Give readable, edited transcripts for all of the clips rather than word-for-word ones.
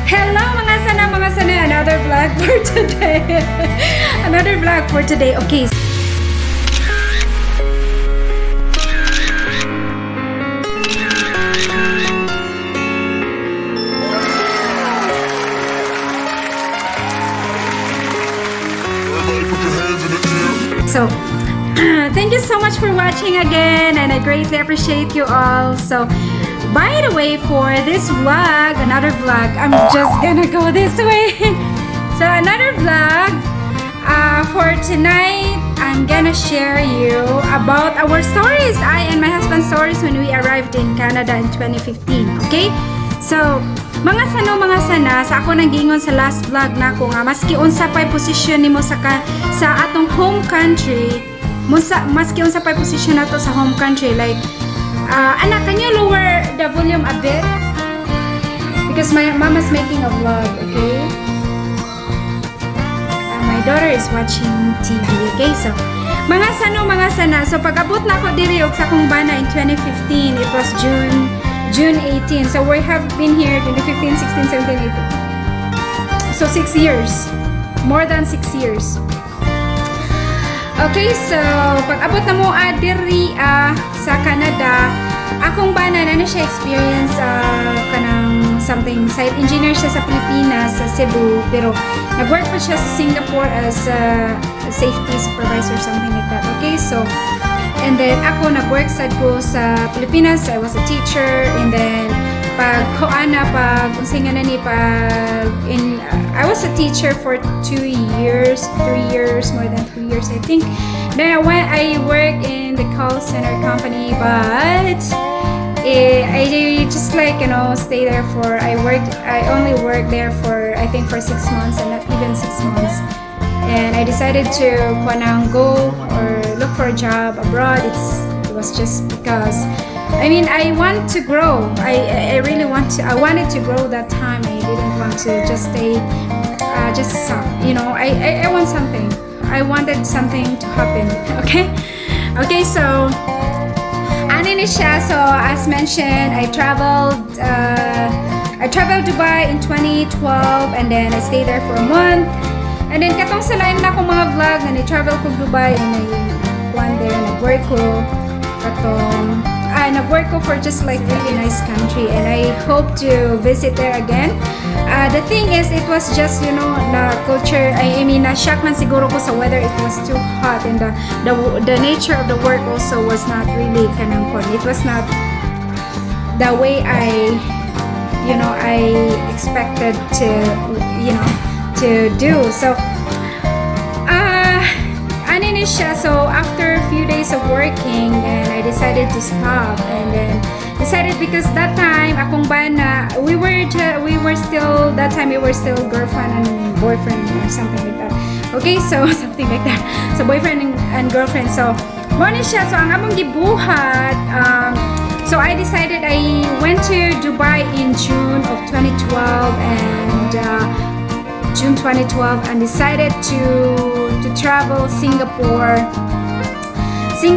Hello mga sana, another vlog for today. Another vlog for today. Okay. So, thank you so much for watching again, and I greatly appreciate you all. So, by the way, for this vlog, another vlog, I'm just gonna go this way. So, another vlog for tonight, I'm gonna share you about our stories, I and my husband's stories when we arrived in Canada in 2015. Okay? So, mga sana, sa ako nag-ingon sa last vlog na ko nga, maski unsa pay position nimo sa atong home country, maski unsa pay position nato sa home country, like, anak, can you lower the volume a bit? Because my mama's making a vlog, okay? My daughter is watching TV, okay? So, mga sana, so pag-abot na ako diri og sa akong bana in 2015, it was June 18. So we have been here 2015, 16, 17, 18. So 6 years. More than 6 years. Okay, so pag-abot na mo diri sa Canada, akong bana na siya experience kanang something site engineer siya sa Pilipinas, sa Cebu, pero nag-work pa siya sa Singapore as a safety supervisor, something like that. Okay, so and then ako nag-work sa Pilipinas, I was a teacher, and then I was a teacher for 2 years, 3 years, more than 3 years I think. Then I worked in the call center company, but I just stay there for, I only worked there for I think for 6 months, and not even 6 months. And I decided to go or look for a job abroad. It was just because I want to grow. I really wanted to grow that time. I didn't want to just stay I want something. I wanted something to happen. Okay, so so as mentioned, I traveled Dubai in 2012, and then I stayed there for a month. And then katong sa lain na akong mga vlog na ni-travel ko Dubai, and nag-work ko for just like really nice country, and I hope to visit there again. The thing is, it was just na culture, na-shock man siguro ko sa weather. It was too hot, and the nature of the work also was not really kanang fun. It was not the way I expected to do. So so after a few days of working, and I decided to stop, and then decided because that time akong bana, we were still girlfriend and boyfriend or something like that. Okay, so something like that. So boyfriend and girlfriend. So mo ni siya, so ang among gibuhat, so I decided, I went to Dubai in June of 2012, and June 2012, and decided to travel Singapore 20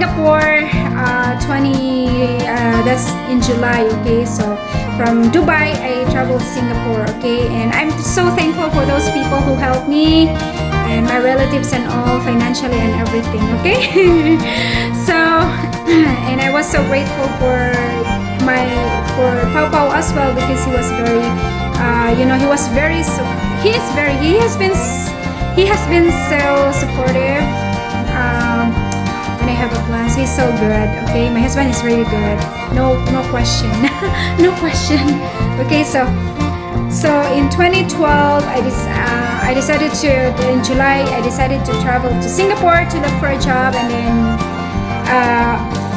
that's in July. Okay, so from Dubai I traveled Singapore. Okay, and I'm so thankful for those people who helped me, and my relatives and all, financially and everything. Okay. So and I was so grateful for Pau Pau as well, because he was very he has been so supportive. When I have a plans, he's so good. Okay, my husband is really good. No question. No question. Okay, so in 2012, I decided in July I decided to travel to Singapore to look for a job, and then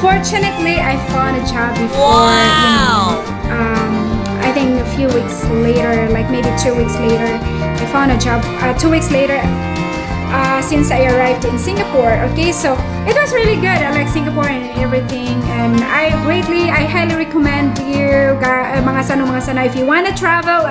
fortunately I found a job before. Wow. I think a few weeks later, like maybe 2 weeks later, I found a job. 2 weeks later, since I arrived in Singapore. Okay, so it was really good. I like Singapore and everything, and I highly recommend you, mga sana, if you want to travel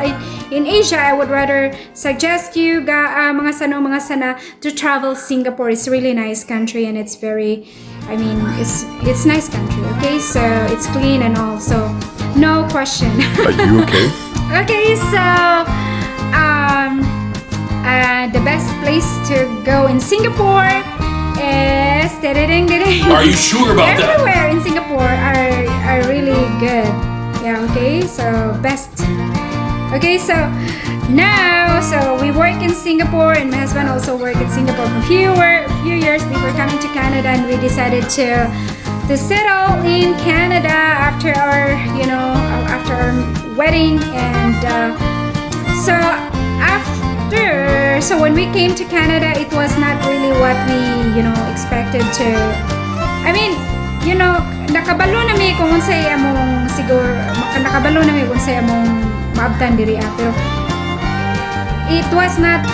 in Asia, I would rather suggest you, mga sana, to travel Singapore. It's a really nice country, and it's very, it's nice country. Okay, so it's clean and all, so no question. Are you okay? Okay, so the best place to go in Singapore is Are you sure about that? everywhere in Singapore are really good. Yeah, okay, so best. Okay, so now, so we work in Singapore, and my husband also worked in Singapore for a few years before coming to Canada, and we decided to settle in Canada after our wedding. And so when we came to Canada, it was not really what we expected to. I mean, nakabalo na mi kung unsay among siguro nakabalo na mi kung unsay among maabtan diri pero it was not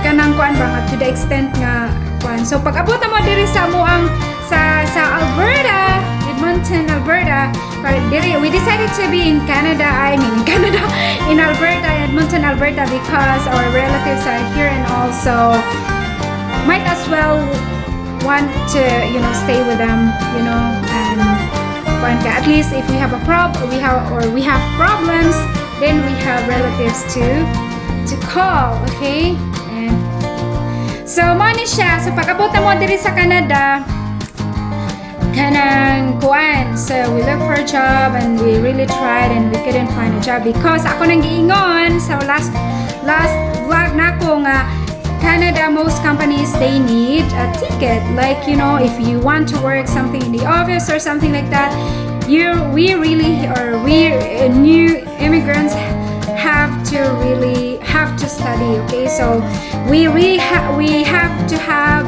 kanang kuan ba to the extent nga kuan. So pag abot mo diri sa amoang sa Alberta, Edmonton, Alberta, we decided to be in Canada. In Alberta, Edmonton, Alberta, because our relatives are here, and also might as well want to stay with them, and at least if we have a problem, we have problems, then we have relatives to call, okay? And so mo ni siya, so pag-abot mo diri sa Canada, kanang kuan. So we looked for a job, and we really tried, and we couldn't find a job because ako nang giingon sa last vlog nako nga Canada, most companies, they need a ticket. Like, if you want to work something in the office or something like that, we new immigrants have to study. Okay, so we have to have,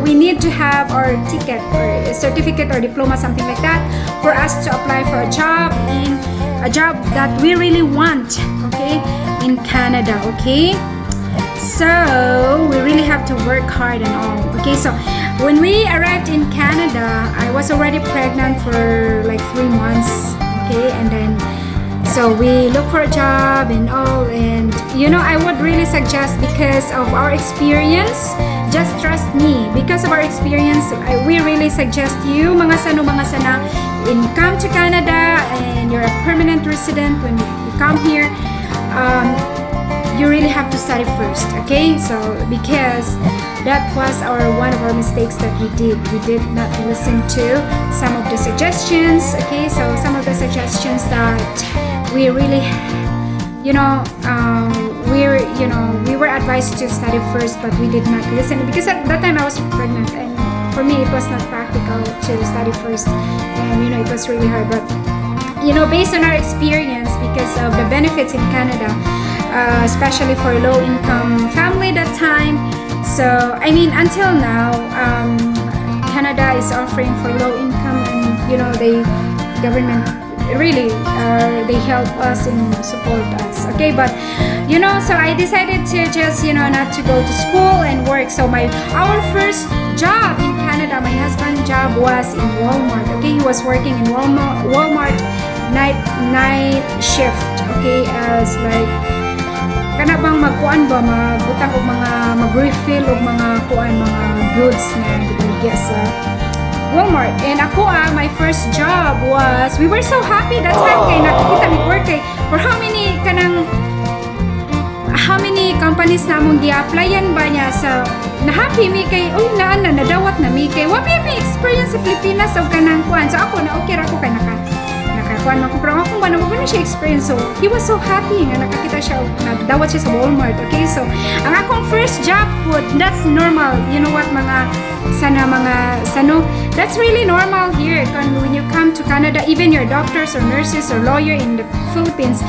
we need to have our ticket or a certificate or diploma, something like that, for us to apply for a job that we really want. Okay, in Canada. Okay. So we really have to work hard and all. Okay, so when we arrived in Canada, I was already pregnant for like 3 months. Okay, and then so we look for a job and all, and I would really suggest, because of our experience, just trust me, because of our experience, we really suggest you mga sana in come to Canada and you're a permanent resident. When you come here, you really have to study first, okay? So because that was one of our mistakes that we did not listen to some of the suggestions, okay? So some of the suggestions that we really we were advised to study first, but we did not listen, because at that time I was pregnant, and for me it was not practical to study first, and it was really hard. But based on our experience, because of the benefits in Canada, especially for low-income family that time. So until now, Canada is offering for low-income, and the government really they help us and support us. Okay, but so I decided to just not to go to school and work. So our first job in Canada, my husband's job was in Walmart. Okay, he was working in Walmart night shift. Okay, as like kana bang magkuan ba, magbutang og mag-refill og mga goods na gibigay sa Walmart. And ako my first job was, we were so happy that time kay nakikita mi work kay for how many companies namong gi-applyan ba niya, sa na-happy mi kay nadawat na mi kay wa mi experience sa Pilipinas og kanang kuan. So ako na okay ra ko kay nakakuan man ko, pero ako ba na siya experience. So he was so happy nga nakakita siya, nagdawat siya sa Walmart. Okay, so ang akong first job po, that's normal. You know what, mga sano, that's really normal here when you come to Canada. Even your doctors or nurses or lawyer in the Philippines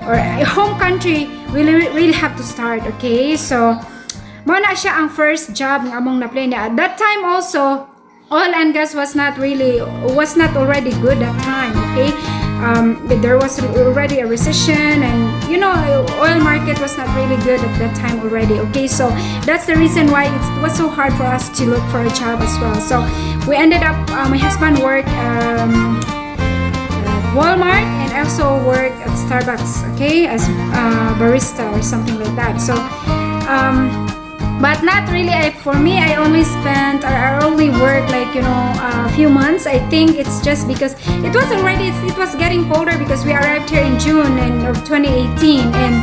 or home country really have to start. Okay, so mo na siya ang first job nga among na-play niya. At that time also, oil and gas was not already good that time. Okay, there was already a recession, and oil market was not really good at that time already. Okay, so that's the reason why it was so hard for us to look for a job as well. So we ended up, my husband worked at Walmart, and also worked at Starbucks, okay, as barista or something like that. So but not really. For me, I only worked like a few months. I think it's just because it was getting colder, because we arrived here in June of 2018, and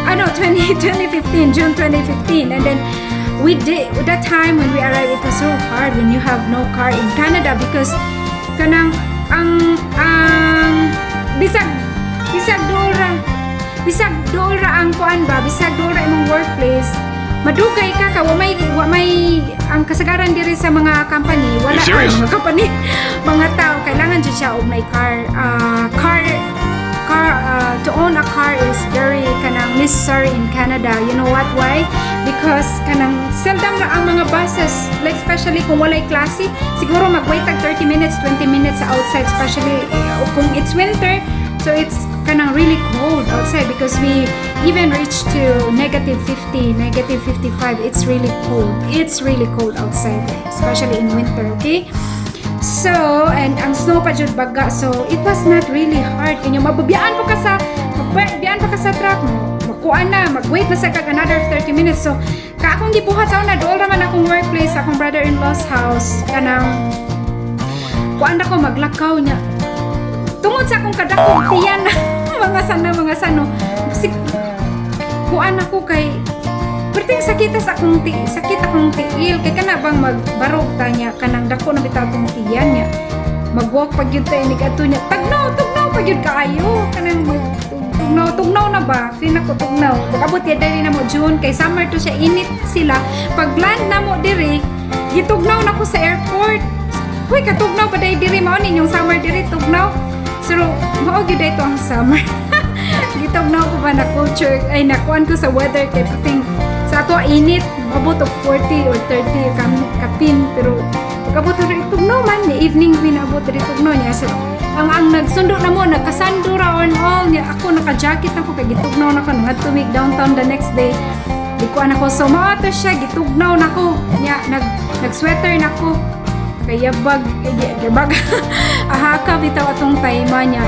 2017, May 2015, June 2015. And then we did, that time when we arrived, it was so hard when you have no car in Canada because kanang bisag dora ang kuan ba, bisag dora imong workplace, madugay ka wa may ang kasagaran diri sa mga company, wala mga company, mga tao kailangan jud siya og may car. To own a car is very kanang necessary in Canada. You know what? Why? Because kanang seldom ra ang mga buses, like especially kung walay klase, siguro mag-wait tag 30 minutes, 20 minutes outside, especially kung it's winter. So it's kanang really cold outside because we even reached to negative 50, negative 55. It's really cold. It's really cold outside, especially in winter, okay? So, and ang snow pa jud baga. So, it was not really hard. Kanya mababiyaan pa ka sa truck mo. Magkuan na, mag-wait na sa kag another 30 minutes. So, akong gibuhat sa una, dool naman akong workplace, akong brother-in-law's house. Kanang kuan ako maglakaw niya. Tungod sa akong kadakong tiyan na mga sano. Kuan ako kay perting sakit akong tiil kay kana bang magbarog ta niya kanang dako na bitaw akong tiyan niya. Mag-walk pag yun tayo nigato niya. Tugnaw pag yun kaayo. Kanang tugnaw na ba? Feel ako tugnaw. Abot ya dali na mo June kay summer to siya, init sila. Pag land na mo diri, gitugnaw na ko sa airport. Uy, katugnaw pa diri mao ninyong summer diri tugnaw. So, mao gyud ito ang summer. Gitugnaw ko ba na culture ay nakuan ko sa weather kay pating sa ato init abot og 40 or 30 kapin pero pagabot rin tugnaw man ni evening pinabot rin tugnaw niya. So, ang nagsundo na mo nagkasando ra on all niya ako naka-jacket na ko kay gitugnaw na ko ngadto mig downtown the next day. Di ko ana ko so mao to siya gitugnaw na ko niya nag-sweater na ko kaya bag ahaka bitaw atong tayma niya.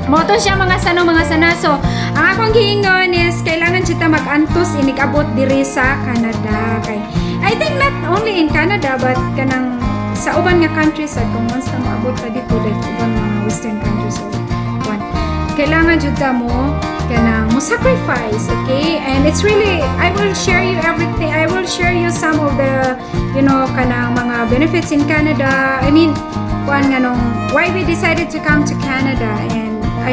Moto siya mga sana. So, ang akong giingon is kailangan kita mag-antos inig-abot diri sa Canada. Kay I think not only in Canada but kanang sa uban nga countries kung once na maabot ka dito like uban mga western countries so one. Kailangan jud ta mo kanang mo sacrifice, okay? And it's really I will share you everything. I will share you some of the kanang mga benefits in Canada. I mean, kuan nga nung why we decided to come to Canada and we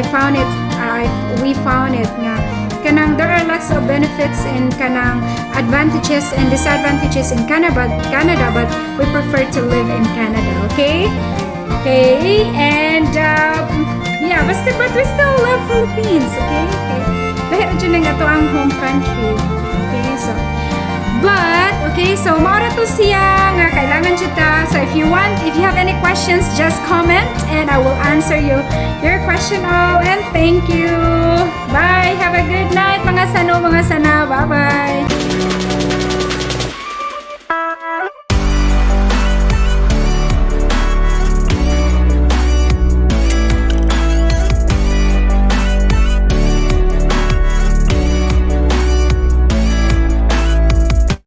found it nga kanang there are lots of benefits and kanang advantages and disadvantages in Canada but we prefer to live in Canada, okay? And yeah, but we still love Philippines, okay? Dahil dyan lang ito ang home country, okay? So maura to siya nga kailangan kita. So if you have any questions, just comment and I will answer your question all. And thank you. Bye. Have a good night mga sana. Bye bye.